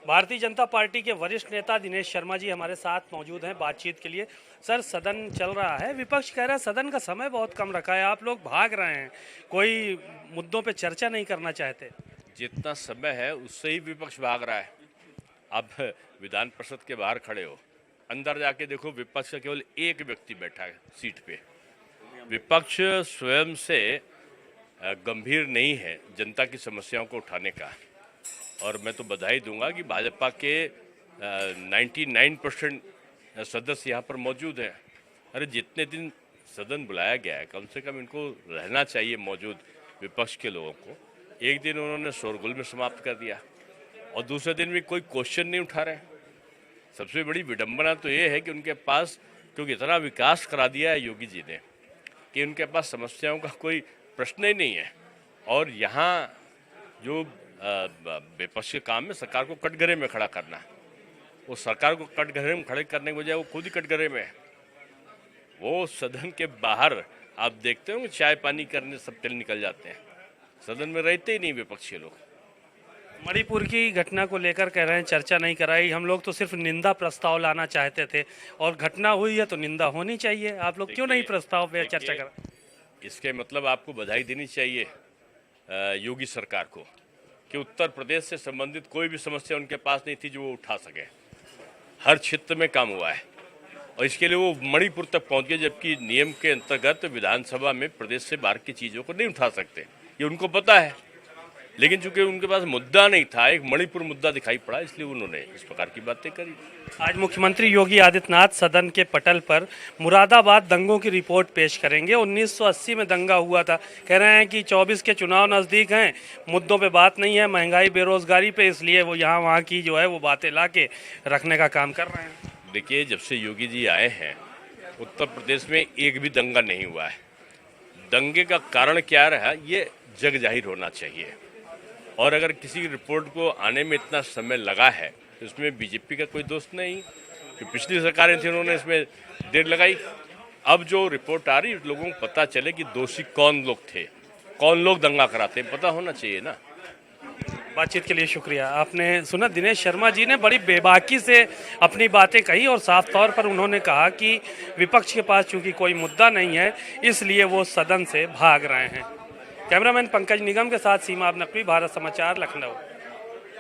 Bharatiya Janata party के वरिष्ठ नेता दिनेश शर्मा जी हमारे साथ मौजूद हैं बातचीत के लिए। सर, सदन चल रहा है, विपक्ष कह रहा है सदन का समय बहुत कम रखा है, आप लोग भाग रहे हैं, कोई मुद्दों पे चर्चा नहीं करना चाहते। जितना समय है उससे ही विपक्ष भाग रहा है। अब विधान परिषद के बाहर खड़े हो, अंदर जाके देखो, विपक्ष का केवल एक व्यक्ति बैठा है सीट पे। विपक्ष स्वयं से गंभीर नहीं है जनता की समस्याओं को उठाने का। और मैं तो बधाई दूंगा कि भाजपा के 99% सदस्य यहाँ पर मौजूद हैं। अरे जितने दिन सदन बुलाया गया है, कम से कम इनको रहना चाहिए मौजूद, विपक्ष के लोगों को। एक दिन उन्होंने शोरगुल में समाप्त कर दिया और दूसरे दिन भी कोई क्वेश्चन नहीं उठा रहे। सबसे बड़ी विडंबना तो ये है कि उनके पास, क्योंकि इतना विकास करा दिया है योगी जी ने, कि उनके पास समस्याओं का कोई प्रश्न ही नहीं है। और यहाँ जो विपक्ष के काम में सरकार को कटघरे में खड़ा करना, वो सरकार को कटघरे में खड़े करने के बजाय वो खुद ही कटघरे में है। वो सदन के बाहर आप देखते हो कि चाय पानी करने सब चल निकल जाते हैं, सदन में रहते ही नहीं विपक्षी लोग। मणिपुर की घटना को लेकर कह रहे हैं चर्चा नहीं कराई, हम लोग तो सिर्फ निंदा प्रस्ताव लाना चाहते थे और घटना हुई है तो निंदा होनी चाहिए, आप लोग क्यों नहीं प्रस्ताव पे चर्चा करा? इसके मतलब आपको बधाई देनी चाहिए योगी सरकार को कि उत्तर प्रदेश से संबंधित कोई भी समस्या उनके पास नहीं थी जो वो उठा सके। हर क्षेत्र में काम हुआ है और इसके लिए वो मणिपुर तक पहुंच गए, जबकि नियम के अंतर्गत विधानसभा में प्रदेश से बाहर की चीज़ों को नहीं उठा सकते, ये उनको पता है। लेकिन चूंकि उनके पास मुद्दा नहीं था, एक मणिपुर मुद्दा दिखाई पड़ा, इसलिए उन्होंने इस प्रकार की बातें करी। आज मुख्यमंत्री योगी आदित्यनाथ सदन के पटल पर मुरादाबाद दंगों की रिपोर्ट पेश करेंगे। 1980 में दंगा हुआ था, कह रहे हैं कि 24 के चुनाव नज़दीक हैं, मुद्दों पे बात नहीं है, महंगाई बेरोजगारी पे, इसलिए वो यहाँ वहाँ की जो है वो बातें ला के रखने का काम कर रहे हैं। देखिए, जब से योगी जी आए हैं उत्तर प्रदेश में एक भी दंगा नहीं हुआ है। दंगे का कारण क्या रहा ये जग जाहिर होना चाहिए। और अगर किसी रिपोर्ट को आने में इतना समय लगा है तो इसमें बीजेपी का कोई दोष नहीं। जो पिछली सरकारें थी उन्होंने इसमें देर लगाई। अब जो रिपोर्ट आ रही है लोगों को पता चले कि दोषी कौन लोग थे, कौन लोग दंगा कराते, पता होना चाहिए ना। बातचीत के लिए शुक्रिया। आपने सुना, दिनेश शर्मा जी ने बड़ी बेबाकी से अपनी बातें कही और साफ तौर पर उन्होंने कहा कि विपक्ष के पास चूंकि कोई मुद्दा नहीं है इसलिए वो सदन से भाग रहे हैं। कैमरामैन पंकज निगम के साथ सीमा अब नकवी, भारत समाचार, लखनऊ।